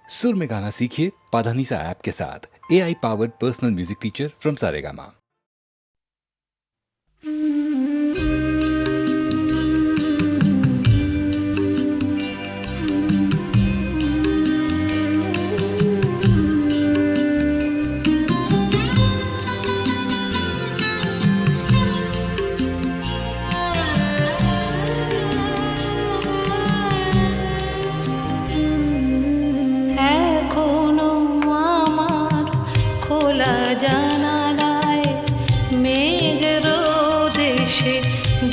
सुर में गाना सीखिए पाधानीसा ऐप के साथ। AI powered personal music teacher from Saregama. জানালায় মেঘ রোদ এসে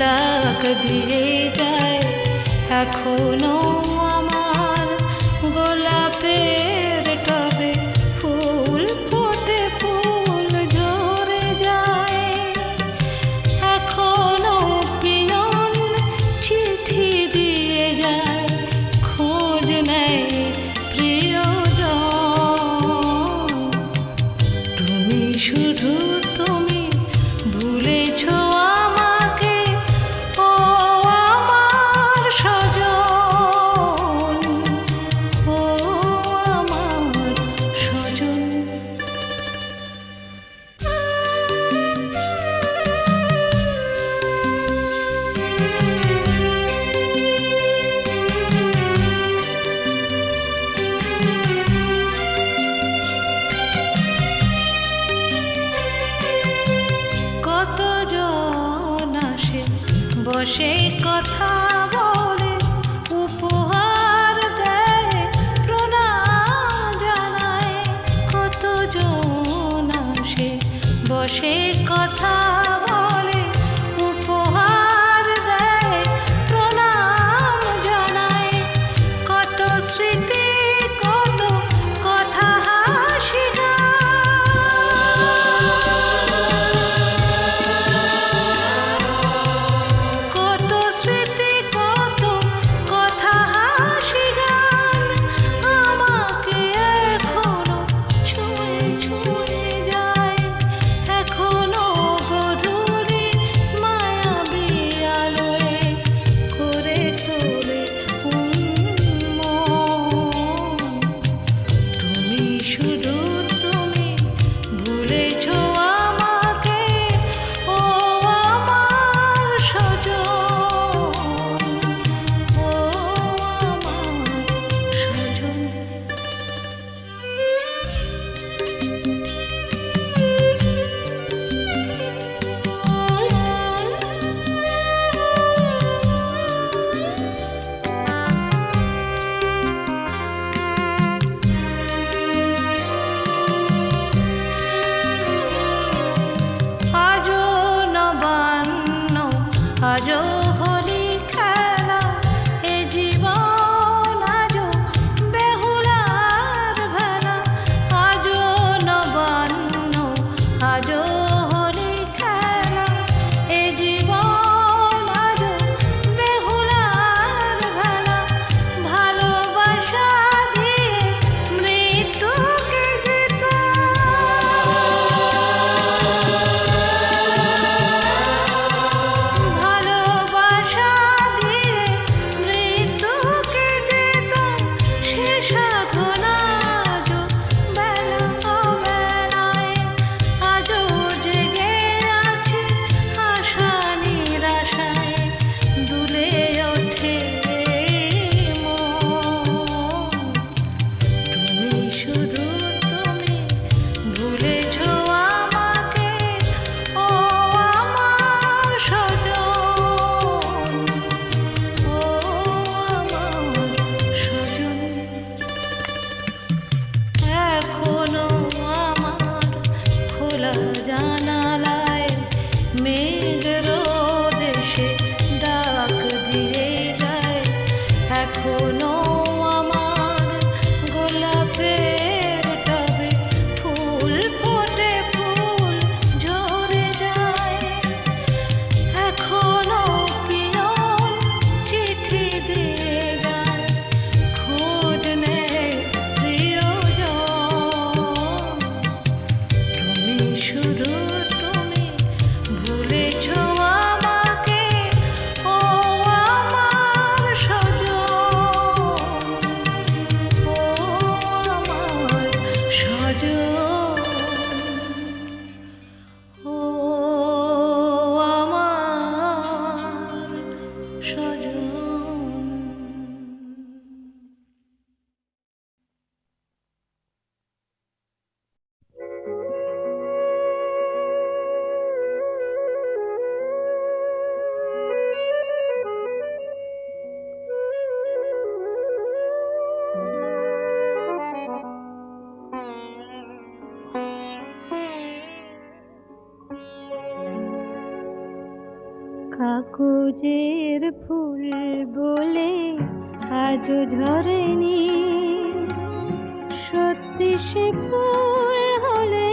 ডাক দিয়ে যায়, এখনো আমার গোলাপের টবে ফুল ফোটে, ফুল ঝরে যায়। এখনো পিয়ন চিঠি দিয়ে যায়, খোঁজ নেয় শুধু তুমি ভুলেছো আমাকে, ও আমার সজন, ও আমার সজন। বসে কথা বলে, উপহার দেয়, প্রণাম জানায়। কতজন আসে বসে কথা বলে, উপহার দেয়, প্রণাম জানায়। কত স্মৃতি, কত কথা, হাসি এখনো কাগজের ফুল বলে আজও ঝরেনি, সত্যি সে ফুল হলে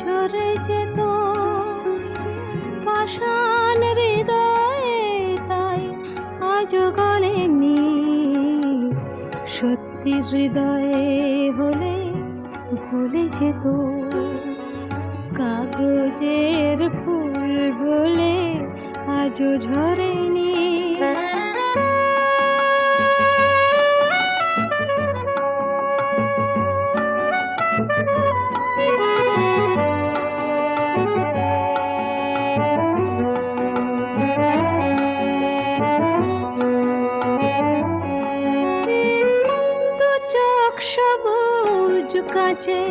ঝরে যেত পাষাণ হৃদয়ে, তাই আজও গলেনি। সত্যি হৃদয়ে হলে গলে যেত, কাগজের ফুল বলে আজও ঝরেনি। দু চোখ সবুজ কাছে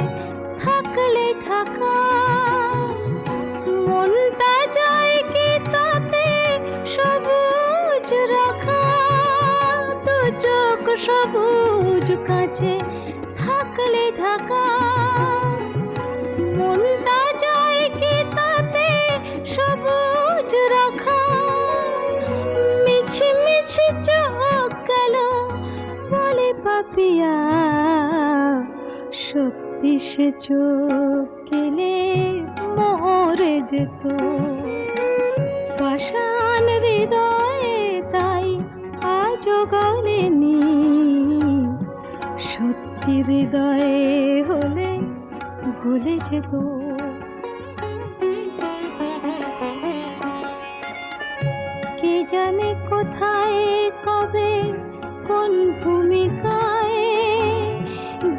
থাকলে ঢাকা, মনটা যায় কি তাতে সবুজ রাখা। দু চোখ সবুজ কাছে থাকলে ঢাকা, মনটা যায় কি তাতে সবুজ রাখা। মিছি মিছি চোখ গেল বলে পাপিয়া, সত্যি সে চোখ গেলে মরে যেত পাষাণ হৃদয়ে, তাই আজও গলেনি। সত্যি হৃদয়ে হলে ভুলে যেত। কে জানে কোথায় কবে কোন ভূমিকায়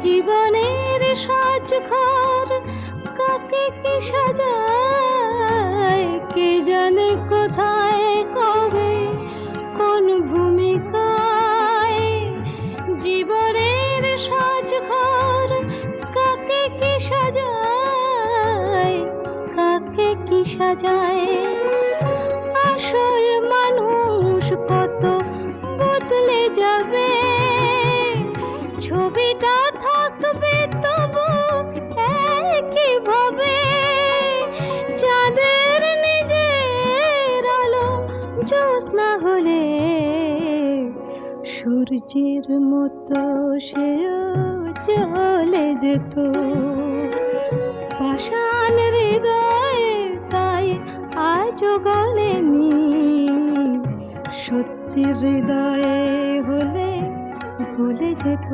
জীবনের সাজঘর কাকে কি সাজায়। কে জানে কোথায় কবে কোন ভূমিকায় জীবনের সাজঘর কাকে কি সাজায়, কাকে কি সাজায়। আসল মানুষ কত বদলে যাবে, ছবিটা থাকবে তবু একইভাবে। চাঁদের নিজের আলো জ্যোৎস্না হলে সূর্যের মতো সেও চলে যেত পাষাণ হৃদয়ে, তাই আজও গলেনি। সত্যি হৃদয়ে হলে ভুলে যেত,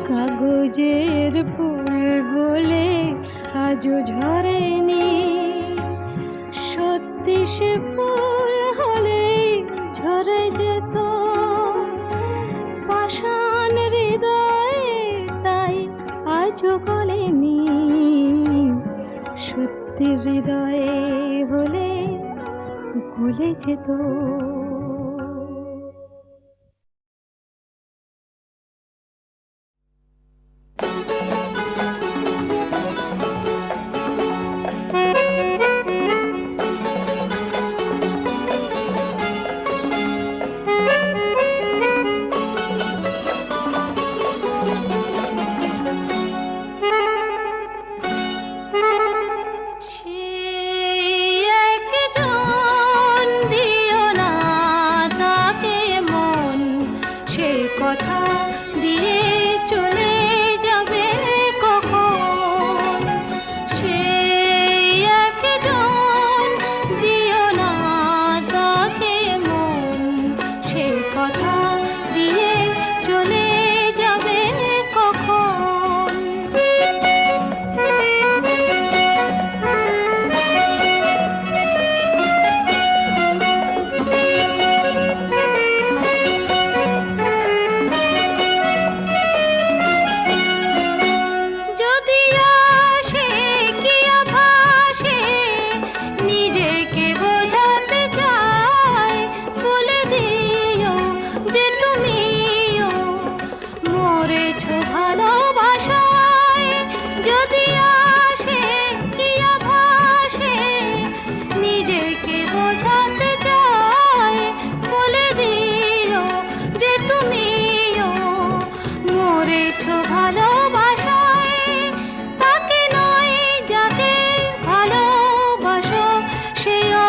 কাগজের ফুল বলে আজও ঝরেনি। সত্যি সে ফুল হলে ঝরে যেত পাষাণ হৃদয়ে, তাই আজও গলেনি। সত্যি হৃদয়ে হলে ভুলে যেত। কথা দিয়ে চলে যাবে কখন, সেই একজন দিও না তাকে মন, সেই কথা দিয়ে চলে যাবে কখন।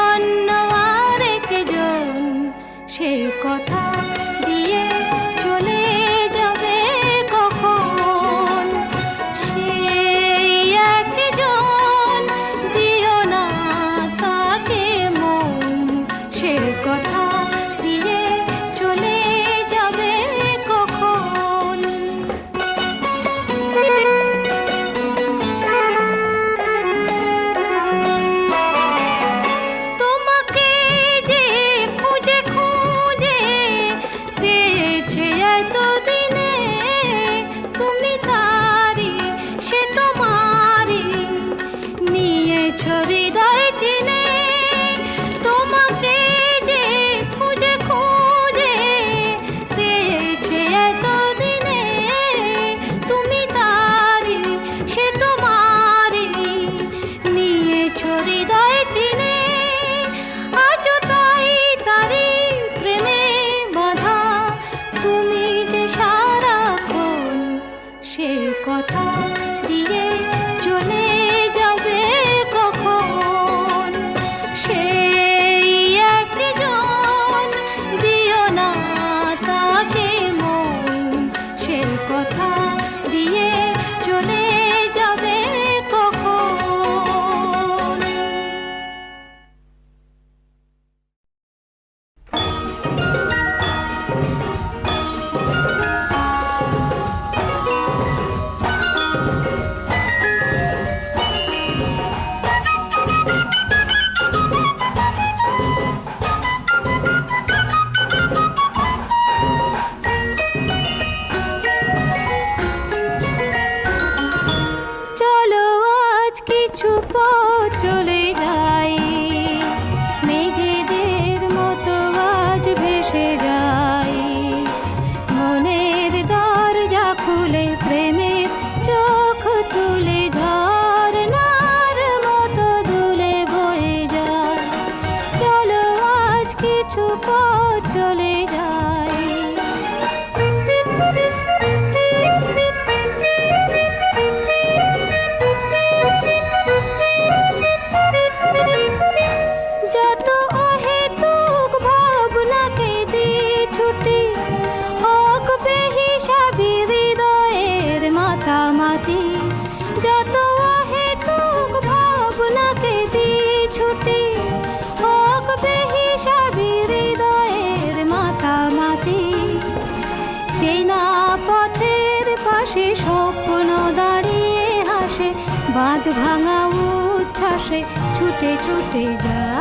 অন্য কথা দিয়ে চলে যাবে কখন সেই একজন দিও না তাকে মন সে কথা দিয়ে চলে যাবে কখন। চলো আজ কিছু পথ চলে যাই মেঘেদের মতো আজ ভেসে যাই মনের দরজা খুলে প্রেমের চোখ তুলে ঝরনার মতো দুলে বয়ে যায় চলো আজ কিছু পথ চলে যাই। যত অহেতুক ভাবনাকে দিয়ে ছুটি হোক বেহিসাবি হৃদয়ের মাতামাতি যত অহেতুক ভাবনাকে দিয়ে ছুটি হোক বেহিসাবি হৃদয়ের মাতামাতি চেনা পথের পাশে স্বপ্ন দাঁড়িয়ে হাসে বাঁধ ভাঙা উচ্ছ্বাসে ছুটে ছুটে যায়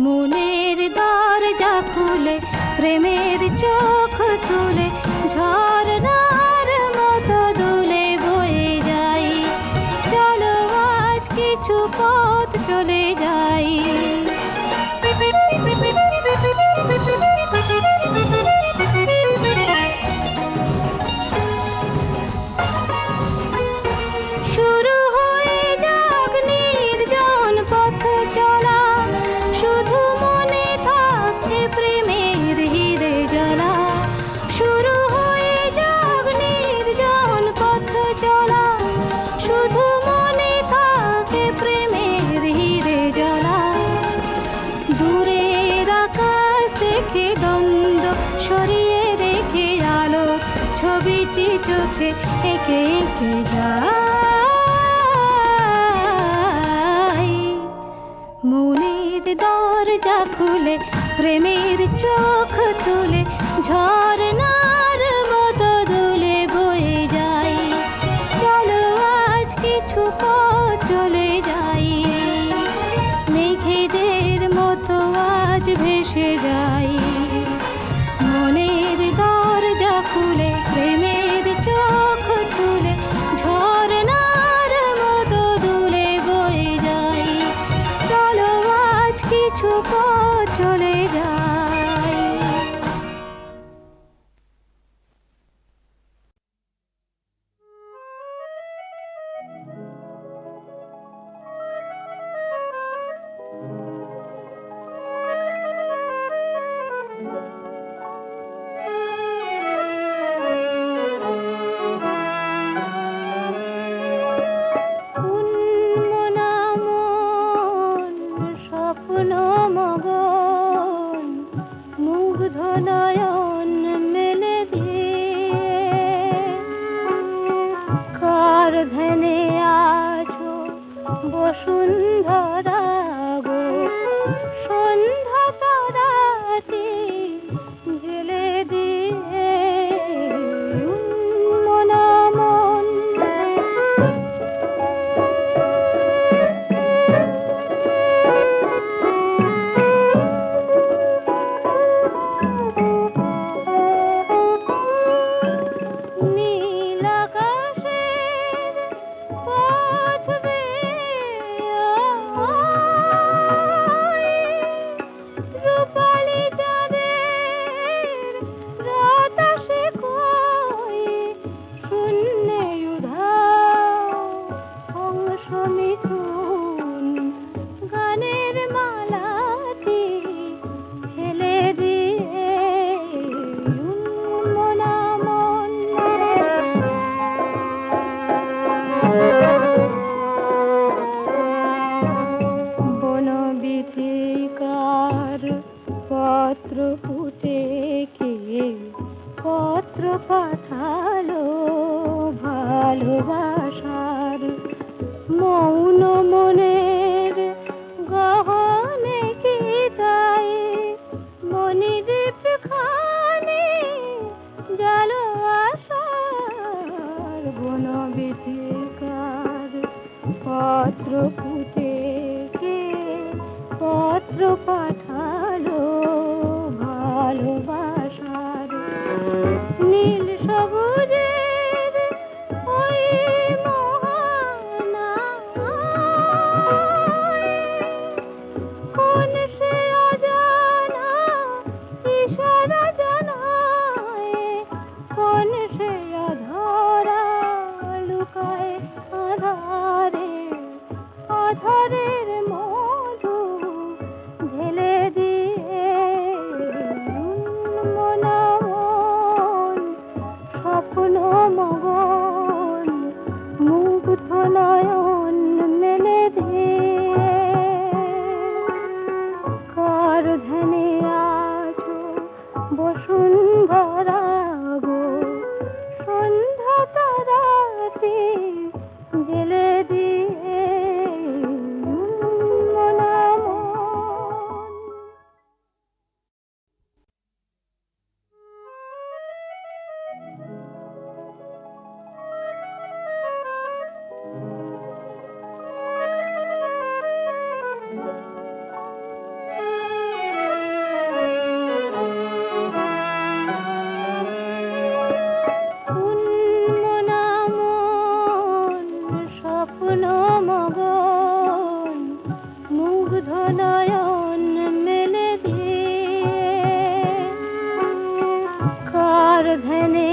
মনের দরজা খুলে প্রেমের চোখ তুলে ঝরনার মতো দুলে বয়ে যাই চলো আজ কিছু পথ চলে যাই। শুরু হয়ে যাক নির্জন পথ চলা শুধু মনে থাকে প্রেমের হিরে জ্বালা শুরু হয়ে যাক নির্জন পথ চলা শুধু মনে থাকে প্রেমের হিরে জ্বালা দূরের আকাশ দেখে দ্বন্দ্ব সরিয়ে রেখে আলো ছবিটি চোখে এঁকে এঁকে যায় মনের দরজা খুলে প্রেমের চোখ তুলে ঝরনার মতো দুলে বয়ে যাই চলো আজ কিছু পথ চলে যাই মেঘেদের মতো আজ ভেসে যাই মনের দরজা খুলে প্রেমের চোখ তুলে ঝরনার মতো দুলে বয়ে যাই চলো আজ কিছু পথ চলে যাই। স্বপ্ন মগন মুগ্ধ নয়ন মেলে দিয়ে কার ধ্যানে আছো বসুন্ধরা গো সন্ধ্যা তারাটি জেলে দিয়ে মনা মন নীল আকাশের পথ বেয়ে পাঠালো ভালোবাসার মৌন মনের গহনে কি তাই মনিদীপ খানি জালো আশার বনবিথিকার পত্র ফুটে কে পত্র পাঠালো ভালোবাসার নীল সবুজের ওই মোহনায় কোন সে অজানা ইশারা জানায় কোন সে অধরা লুকায় আধারে আধারের মধু ঢেলে দিয়ে মনমন স্বপ্ন মগন মুগ্ধ নয়ন মেলে দিয়ে কার ধ্যানে আছো বসুন্ধরা গো সন্ধ্যা তারাতে জেলে দিয়ে মনমন উন্মনামন স্বপ্ন মগন মুগ্ধ নয়ন মেলে দিয়ে কার ধ্যানে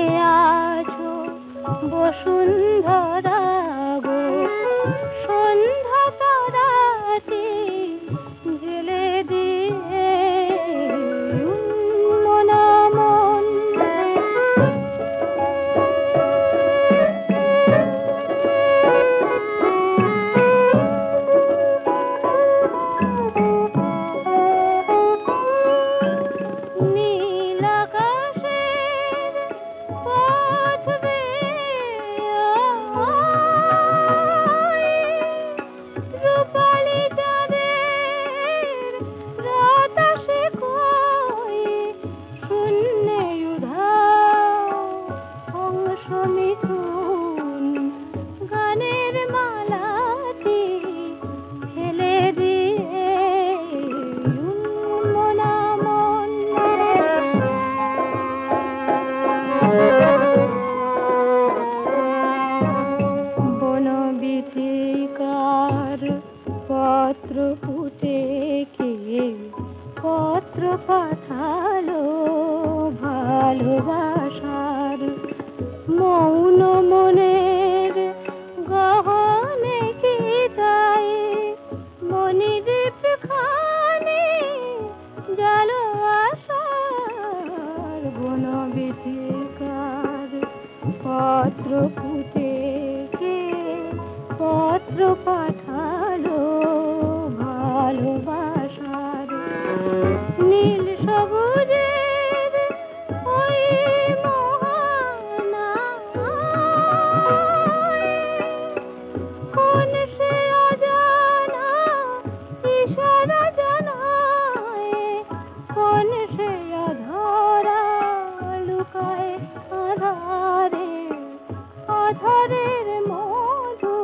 আছো বসুন্ধরা গো সন্ধ্যা তারাতে জেলে দিয়ে মনমন নীল আকাশের পথ বেয়ে রূপালি চাঁদের রাত আসে কই শূন্যে উধাও অংশ মিথুন গানের মালাটি ফেলে দিয়ে মনমন বনবিথিকার পত্র ফুটে কে পত্র পাঠালো ভালোবাসার মৌন মনের গহনে কি তাই মনিদীপ খানি জালো আশার বনবিথিকার পত্র ফুটে কে পত্র পাঠালো ভালোবাসার নীল সবুজের ওই মোহনায় কোন সে অজানা ইশারা জানায় কোন সে অধরা লুকায় আধারে আধারের মধু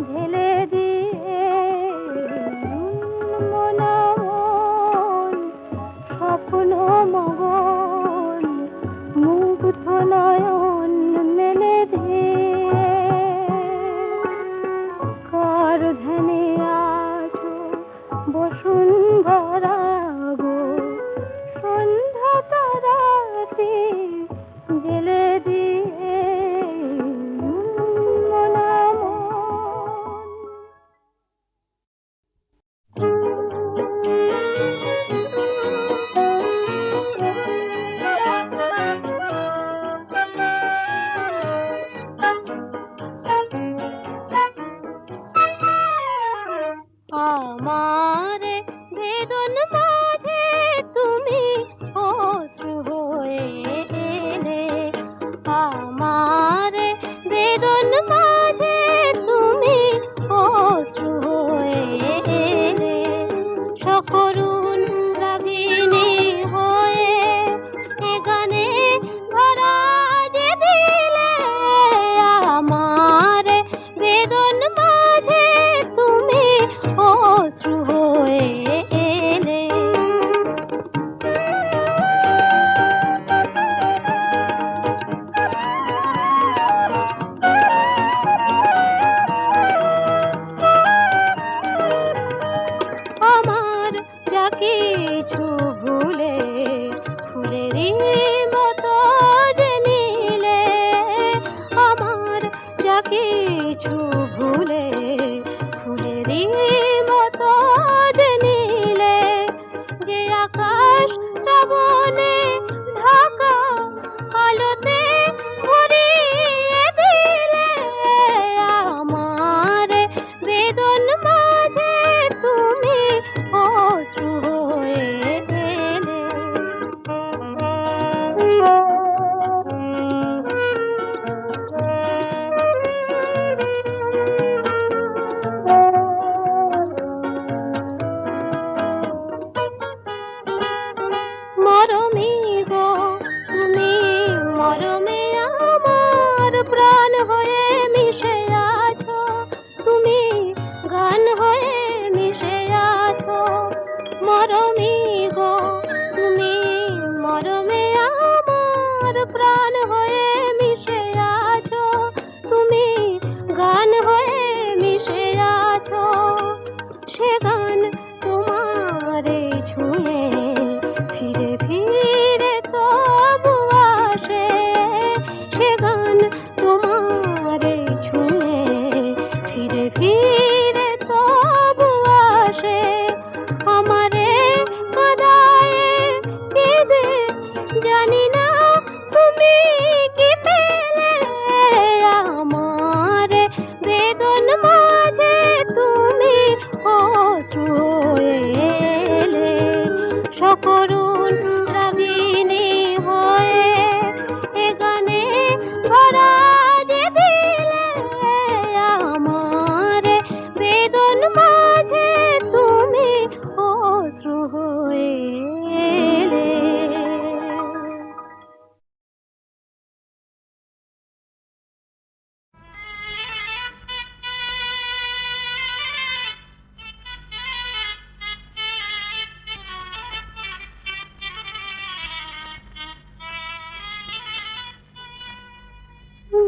ঢেলে দিয়ে মনমন স্বপ্ন মগন মুগ্ধ নয়ন মেলে দিয়ে কার ধ্যানে আছো বসুন্ধরা গো সন্ধ্যা তারাতে জেলে দিয়ে ফুলেরই মতো যে নীলে আমার যা কিছু ভুলে, ফুলেরই মতো যে নীলে, যে আকাশ শ্রাবণে ঢাকা আলোতে ভরিয়ে দিলে আমার বেদন মাঝে তুমি অশ্রু হয়ে এলে। মরমী গো তুমি, মরমে আমার প্রাণ হয়ে মিশে আছো, তুমি গান হয়ে মিশে আছো। মরমী গো তুমি, মরমে আমার প্রাণ হয়ে মিশে আছো, তুমি গান হয়ে মিশে আছো। সে গান তোমারে ছুঁয়ে ফিরে ফিরে তবু আসে, সে গান তোমারে ছুঁয়ে ফিরে ফিরে তবু আসে। আমারে কাদায়ে কেঁদে জানি না তুমি কি পেলে, আমারে বেদন মাঝে তুমি অশ্রু হয়ে এলে। সকরুণ রাগিনী হয়ে এ গানে ভরা যে দিলে আমার বেদন মাঝে তুমি অশ্রু হয়ে এলে।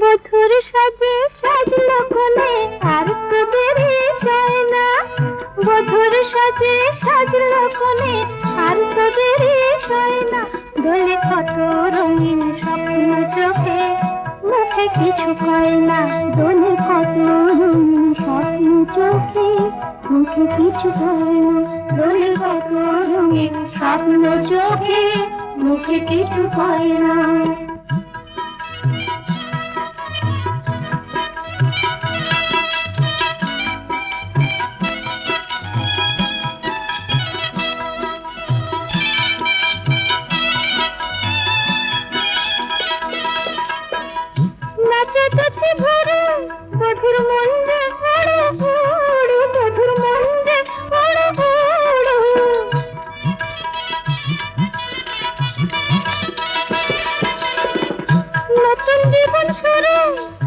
বধুর সাজে সাজলো কোনে আর তো দেরি সয় না, বধুর সাজে সাজলো কোনে আর তো দেরি সয় না। দোলে কত রঙিন স্বপ্ন চোখে, মুখে কিছু কয় না। দোলে কত রঙিন স্বপ্ন চোখে, মুখে কিছু কয় না। দোলে কত রঙিন স্বপ্ন চোখে, মুখে কিছু কয় না। নাচে নাচে ভরে বধুর মন্দে হড়ে হড়ে, বধুর মন্দে হড়ে হড়ে। নতুন জীবন শুরু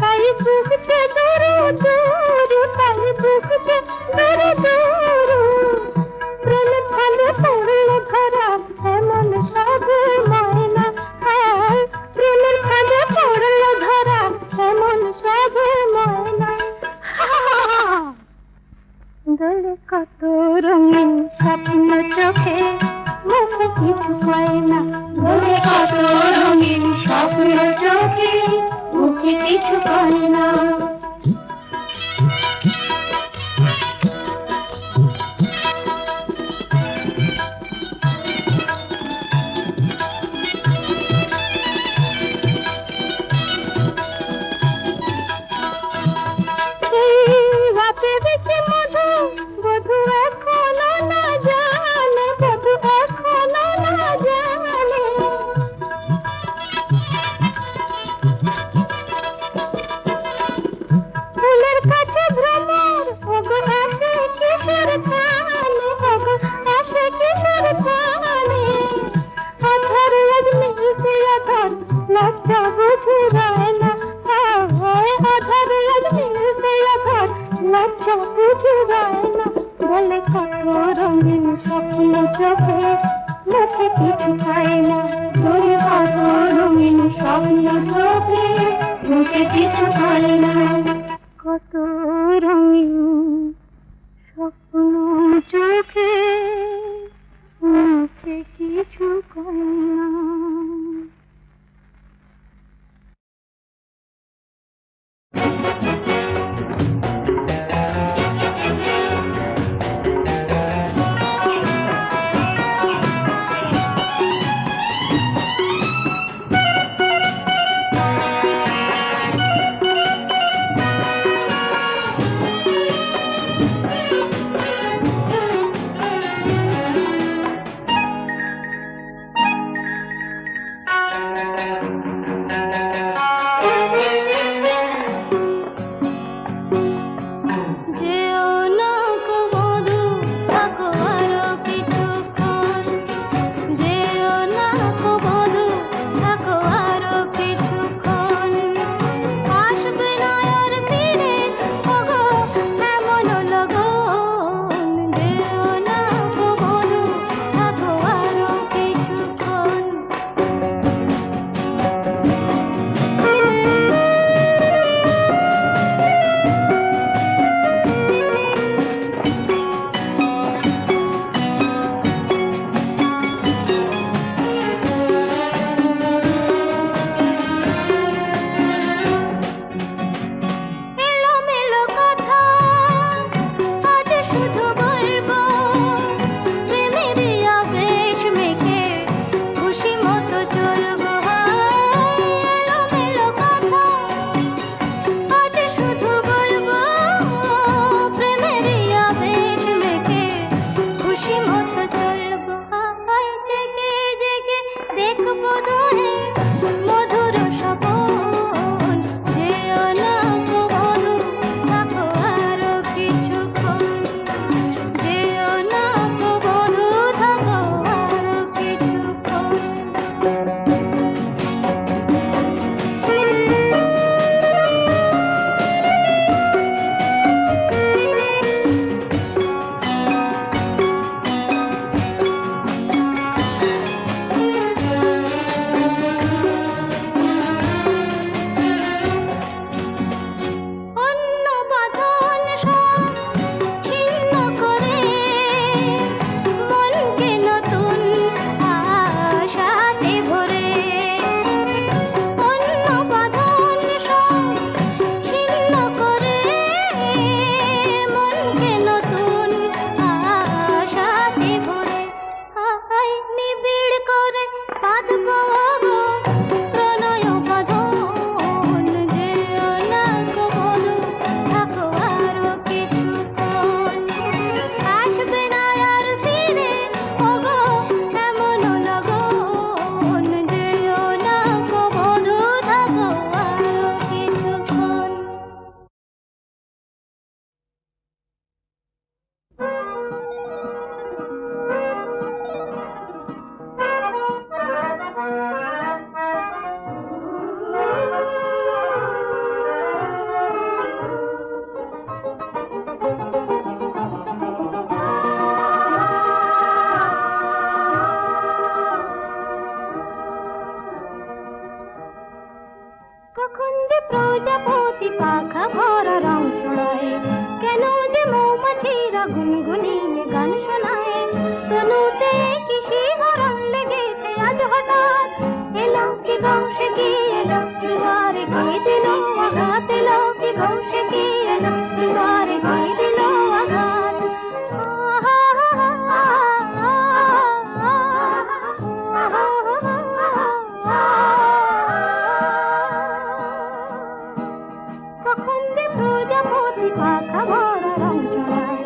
তাই বুকতে দৌড়ো দৌড়ো, তাই বুকতে দৌড়ো দৌড়ো। প্রেমে ফাঁদে পড়লো ধরা এমন সব ময়না, প্রেমের ফাঁদে পড়লো ধরা এমন সব ময়না। দোলে কত রঙিন স্বপ্ন চোখে, মুখে কিছু কয় না। দোলে কত রঙিন স্বপ্ন চোখে, মুখে কিছু কয় না। রাতে দেখি মধু, বধু এখনো না জানে, বধু এখনো না জানে। ফুলের কাছে ভ্রমর, ওগো আসে কিশোর খানে, ওগো আসে কিশোর খানে। আধার আজ মিলছে আধার, লজ্জা বুঝে যায় না। আধার আজ মিলছে আধার, লজ্জা বুঝে যায় না। বলে কত রঙিন স্বপ্ন চোখে, মুখে কিছু খায় না। বলে কত রঙিন স্বপ্ন চোখে, মুখে কিছু খায় না। কত রঙিন স্বপ্ন চোখে, মুখে কিছু কয় না। দোহে মধুর স্বপন, যেও না গো বধূ থাকো আরো কিছুক্ষণ, যেও না গো বধূ থাকো আরো কিছুক্ষণ। অন্য বাঁধন সব ছিন্ন করে মনকে নতুন আশাতে ভরে, অন্য বাঁধন সব ছিন্ন করে মনকে নতুন আশাতে ভরে। হায় নিবিড় করে বাঁধব গো প্রণয় বাঁধন, যেও না গো বধূ থাকো আরো কিছুক্ষণ, আসবে না আর ফিরে ওগো এমন লগন, যেও না গো বধূ থাকো আরো কিছুক্ষণ। কখন যে প্রজাপতি পাখা ভরা রং ছড়ায়, কেন যে মৌমাছিরা গুনগুনিয়ে গান শোনায়, তনুতে কি শিহরণ লেগেছে আজ হঠাৎ, এলো কি গৌসে কি এলো দুয়ারে কি দিল আঘাত, এলো কি গৌসে কি এলো দুয়ারে কি দিল আঘাত। কখন যে প্রজাপতি পাখা ভরা রং ছড়ায়,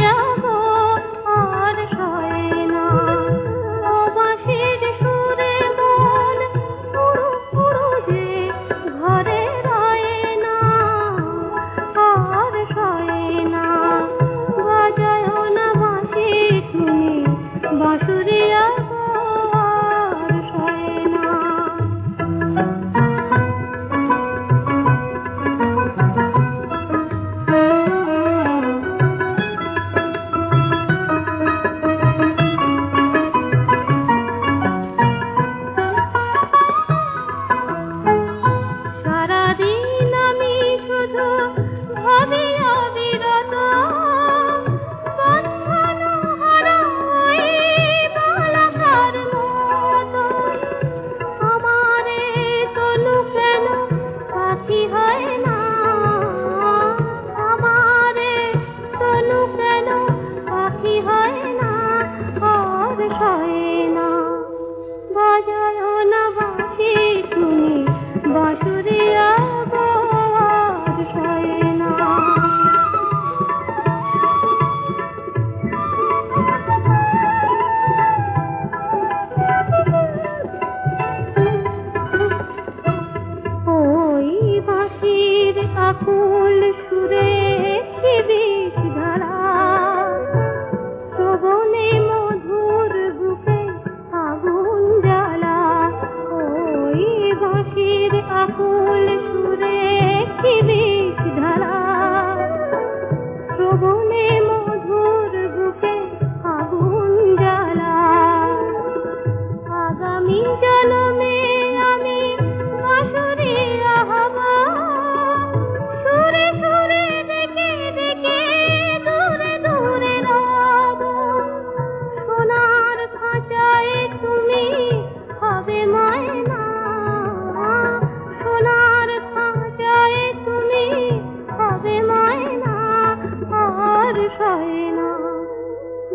বাসুরিয়া গো আর সয় না, ও বাঁশির সুরে মন উড়ু উড়ু যে ঘরে রয় না, আর সয় না। বাজায় না বাঁশি তুমি বাঁশুরিয়া গো আর সয় না। সারাদিন আমি শুধু ভাবি অবিরত, বন্ধনহারা ওই বালকার মতো। আমারে তনু কেন পাখি হয় না, আমারে তনু কেন পাখি হয় না, আর সয় না। বাজায় না বাঁশি তুমি বাঁশুরিয়া গো আর সয় না। ওই বাঁশির আকুল সুরে শিবির ধারা, শ্রবণে মধুর বুকে আগুন জ্বালা। ওই বাঁশির আকুল সুরে শিবির ধারা, শ্রবণে মধুর বুকে আগুন জ্বালা। আগামী জন্মে আমি বাঁশুরিয়া হব, সুরে সুরে ডেকে ডেকে দূরে দূরে রব। সোনার খাঁচায় তুমি হবে ময়না, সোনার খাঁচায় তুমি হবে ময়না, আর সয় না।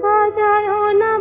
বাজায় না